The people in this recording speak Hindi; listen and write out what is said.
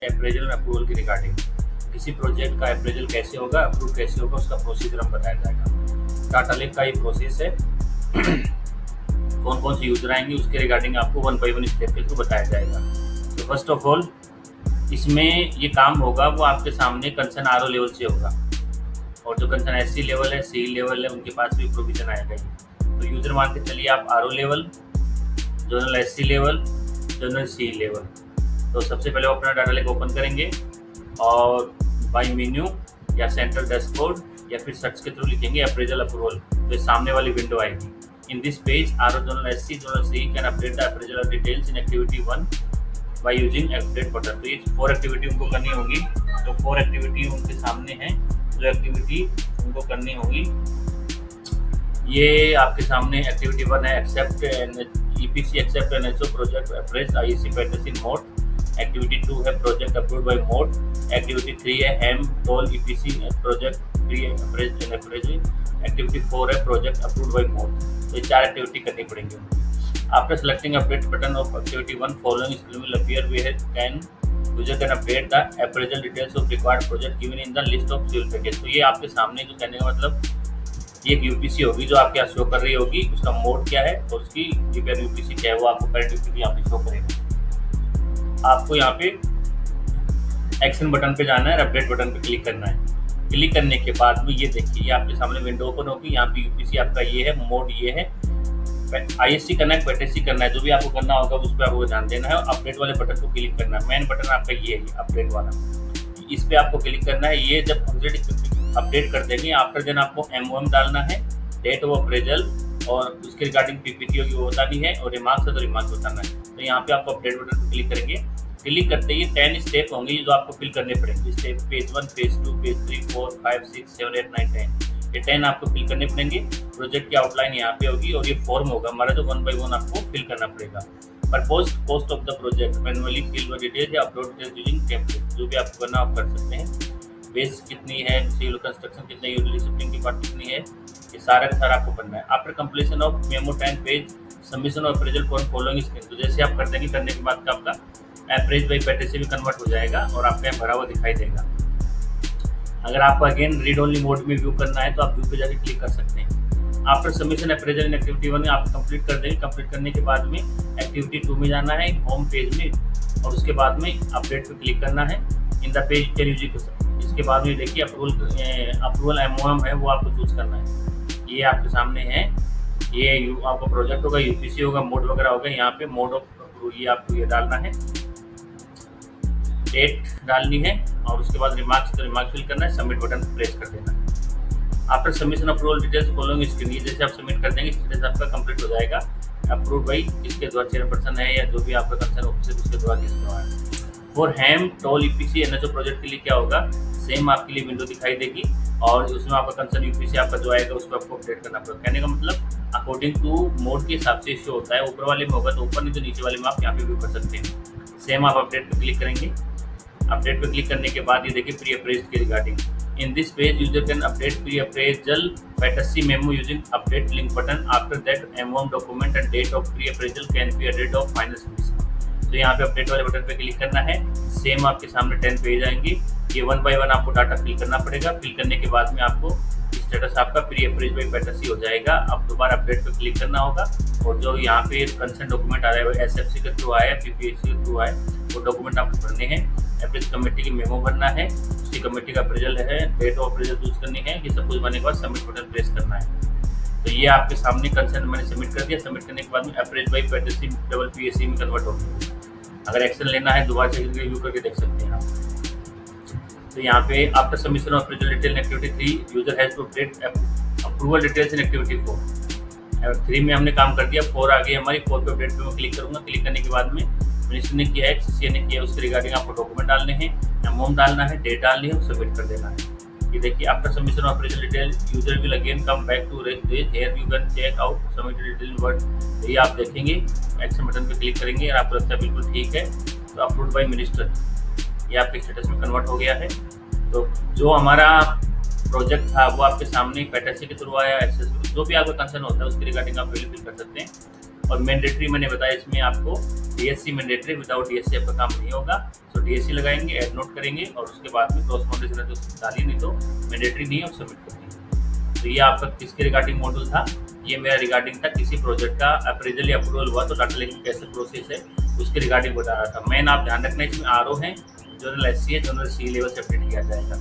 अप्रेजल और अप्रूवल की रिगार्डिंग। किसी प्रोजेक्ट का अप्रेजल कैसे होगा, अप्रूव कैसे होगा, उसका प्रोसीजर हम बताया जाएगा। टाटा लेक का ये प्रोसेस है। कौन कौन से यूजर आएंगे उसके रिगार्डिंग आपको वन बाई वन स्टेप के थ्रू बताया जाएगा। तो फर्स्ट ऑफ ऑल इसमें ये काम होगा वो आपके सामने कंसर्न आरओ लेवल से होगा, और जो कंसर्न एससी लेवल है, सी लेवल है, उनके पास भी प्रोविजन आएगा। तो यूजर मान के चलिए आप RO level, general SC level, general C level. तो सबसे पहले वो अपना डाटा लेक ओपन करेंगे और बाई मेन्यू या सेंट्रल डैशबोर्ड या फिर सर्च के थ्रू लिखेंगे अप्रेजल अप्रूवल, तो सामने वाली विंडो आएगी। In this page RO general SC general C can update the appraisal details in activity 1 by using update button. तो ये 4 एक्टिविटी उनको करनी होगी। तो 4 एक्टिविटी उनके सामने हैं, जो एक्टिविटी उनको करनी होगी ये आपके सामने एक्टिविटी 1 है accept EPC accept NHO project appraise ISC पैटर्स इन मोड। एक्टिविटी 2 है project approved by mode. Activity 3 है HAM toll EPC project pre appraise and appraising. Activity 4 है प्रोजेक्ट अप्रूव्ड बाय मोड। तो ये 4 एक्टिविटी करनी पड़ेंगी उनको। After selecting update button of activity 1, following screen will appear where user can update the appraisal details of required project given in the list of civil package। तो ये आपके सामने जो कहने का मतलब ये एक यूपीसी होगी जो आपके यहाँ शो कर रही होगी, उसका मोड क्या है और उसकी रिपेयर यूपीसी क्या है वो आपको करंट यूपीसी यहाँ पे शो करेगा। आपको यहाँ पे एक्शन बटन पे जाना है, अपडेट बटन पे क्लिक करना है। क्लिक करने के बाद में ये देखिए ये आपके सामने विंडो ओपन होगी। यहाँ पे यूपीसी आपका ये है, मोड ये है, आईएससी करना है, पैटेसी करना है, जो भी आपको करना होगा उस पर आपको ध्यान देना है। और अपडेट वाले बटन को क्लिक करना है। मेन बटन आपका ये है अपडेट वाला, इस पे आपको क्लिक करना है। ये जब अपडेट कर देंगे आफ्टर देन आपको एमओएम डालना है, डेट ऑफ अप्रेजल और उसके रिगार्डिंग पीपीटी होगी वो बतानी है, और रिमार्क्स है तो रिमार्क्स बताना है। तो यहाँ पे आपको अपडेट बटन पर क्लिक करेंगे। क्लिक करते ही 10 स्टेप होंगे जो आपको फिल करने पड़ेंगे। Step page 1, page 2, page 3, 4, 5, 6, 7, 8, 9, 10। ये 10 आपको फिल करने पड़ेंगे। प्रोजेक्ट की आउटलाइन यहाँ पे होगी और ये फॉर्म होगा हमारा जो 1 बाई 1 आपको फिल करना पड़ेगा। Propose cost of the project manually fill details या अपलोड डिटेल्स यूजिंग टेम्पलेट। जो भी आपको करना आप कर सकते हैं। बेस कितनी है, सिविल कंस्ट्रक्शन कितनी है, यूटिलिटी शिफ्टिंग की पार्ट कितनी है, ये सारा का सारा आपको करना है। After completion of memo 10 page submission of appraisal form following screen. तो जैसे आप कर देंगे, करने के बाद का आपका अप्रेज बाई पैटेसी में कन्वर्ट हो जाएगा और आपका यहाँ भरा हुआ दिखाई देगा। अगर आपको अगेन रीड ओनली मोड में व्यू करना है तो आप व्यू पे जाके क्लिक कर सकते हैं। After submission appraisal in activity 1 आप कंप्लीट कर देंगे। कंप्लीट करने के बाद में एक्टिविटी 2 में जाना है होम पेज में, और उसके बाद में अपडेट पे क्लिक करना है। In the page can use. इसके बाद में देखिए अप्रूवल एमओएम है वो आपको चूज करना है। ये आपके सामने है, ये आपका प्रोजेक्ट होगा, यूपीसी होगा, मोड वगैरह होगा। यहाँ पे मोड ऑफ ये आपको ये डालना है, डेट डालनी है, और उसके बाद रिमार्क्स तो रिमार्क्स फिल करना है, सबमिट बटन प्रेस कर देना है। After submission approval details following screen. जैसे आप सबमिट कर देंगे स्टेटस आपका कंप्लीट हो जाएगा। अप्रूव बाई किसके द्वारा, चेयरपर्सन है या जो भी आपका कंसर्न ऑफिसर उसके द्वारा किसके द्वारा है। For HAM toll EPC NHO project के लिए क्या होगा, सेम आपके लिए विंडो दिखाई देगी और उसमें आपका कंसर्न यूपीसी आपका जो आएगा उसको आपको अपडेट करना पड़ेगा। कहने का मतलब अकॉर्डिंग टू मोड के हिसाब से इश्यू होता है। ऊपर वाले में होगा तो ऊपर, नहीं तो नीचे वाले में आप यहाँ पे व्यू कर सकते हैं। सेम आप अपडेट पे क्लिक करेंगे। अपडेट पे क्लिक करने के बाद ये देखिए प्री अप्रेज के regarding. In this page user can update pre appraisal पैटेसी memo using update link button. After that MOM document and date of pre appraisal can be added of final submission. तो यहाँ पे अपडेट वाले बटन पे क्लिक करना है। सेम आपके सामने 10 पेज आएंगे। ये 1 बाई 1 आपको डाटा फिल करना पड़ेगा। फिल करने के बाद में आपको स्टेटस आपका प्री अप्रेज बाई पैटेसी हो जाएगा। अब दोबारा अपडेट पे क्लिक करना होगा, और जो यहाँ पे कंसर्न डॉक्यूमेंट आ रहा है एसएफसी के थ्रू आया, पीपीएससी के थ्रू आया, वो डॉक्यूमेंट आपको भरने हैं। अप्रेज कमेटी की मेमो भरना है, उसकी कमेटी का अप्रेजल है, डेट ऑफ अप्रेजल चूज करनी है। ये सब कुछ भरने के बाद सबमिट बटन प्रेस करना है। तो ये आपके सामने कंसर्न मैंने सबमिट कर दिया। सबमिट करने के बाद में अप्रेज बाई पैटेसी डबल पीएससी में कन्वर्ट हो गया। अगर एक्शन लेना है दोबारा से रिव्यू करके देख सकते हैं आप। तो यहाँ पे after submission of appraisal detail in activity 3 user has to update approval details in activity 4। 3 में हमने काम कर दिया, 4 आ गई हमारी। 4 पे अपडेट पे मैं क्लिक करूँगा। क्लिक करने के बाद में मिनिस्टर ने किया है, सीसीए ने किया है, उसके रिगार्डिंग आपको डॉक्यूमेंट डालने हैं, अमाउंट डालना है, डेट डालनी है और सबमिट कर देना है। ये देखिए after submission of appraisal detail user will again come back to raise here you can check out submitted detail in word. ये आप देखेंगे, एक्शन बटन पे क्लिक करेंगे और आपको लगता है बिल्कुल ठीक है तो अप्रूव्ड बाय मिनिस्टर ये आपके स्टेटस में कन्वर्ट हो गया है। तो जो हमारा प्रोजेक्ट था वो आपके सामने पैटेसी के थ्रू आया, एक्सेस जो भी आपका कंसर्न होता है उसके रिगार्डिंग आप फिल कर सकते हैं। और मैंडेटरी मैंने बताया इसमें आपको डीएससी मैंडेटरी, विदाउट डीएससी आपका काम नहीं होगा। तो डीएससी लगाएंगे, एड नोट करेंगे और उसके बाद में क्रॉस फाउंडेशन है तो डालिए, नहीं तो मैंडेटरी नहीं है और सबमिट कर दीजिए। तो ये आपका किसके रिगार्डिंग मॉड्यूल था? ये मेरा रिगार्डिंग था किसी प्रोजेक्ट का अप्रेजल या अप्रूवल हुआ तो डाटा लिंक कैसे प्रोसेस है उसके रिगार्डिंग बता रहा था। मेन आप ध्यान रखना इसमें आरओ है, जनरल एससी है, जनरल सी लेवल से अपडेट किया जाएगा।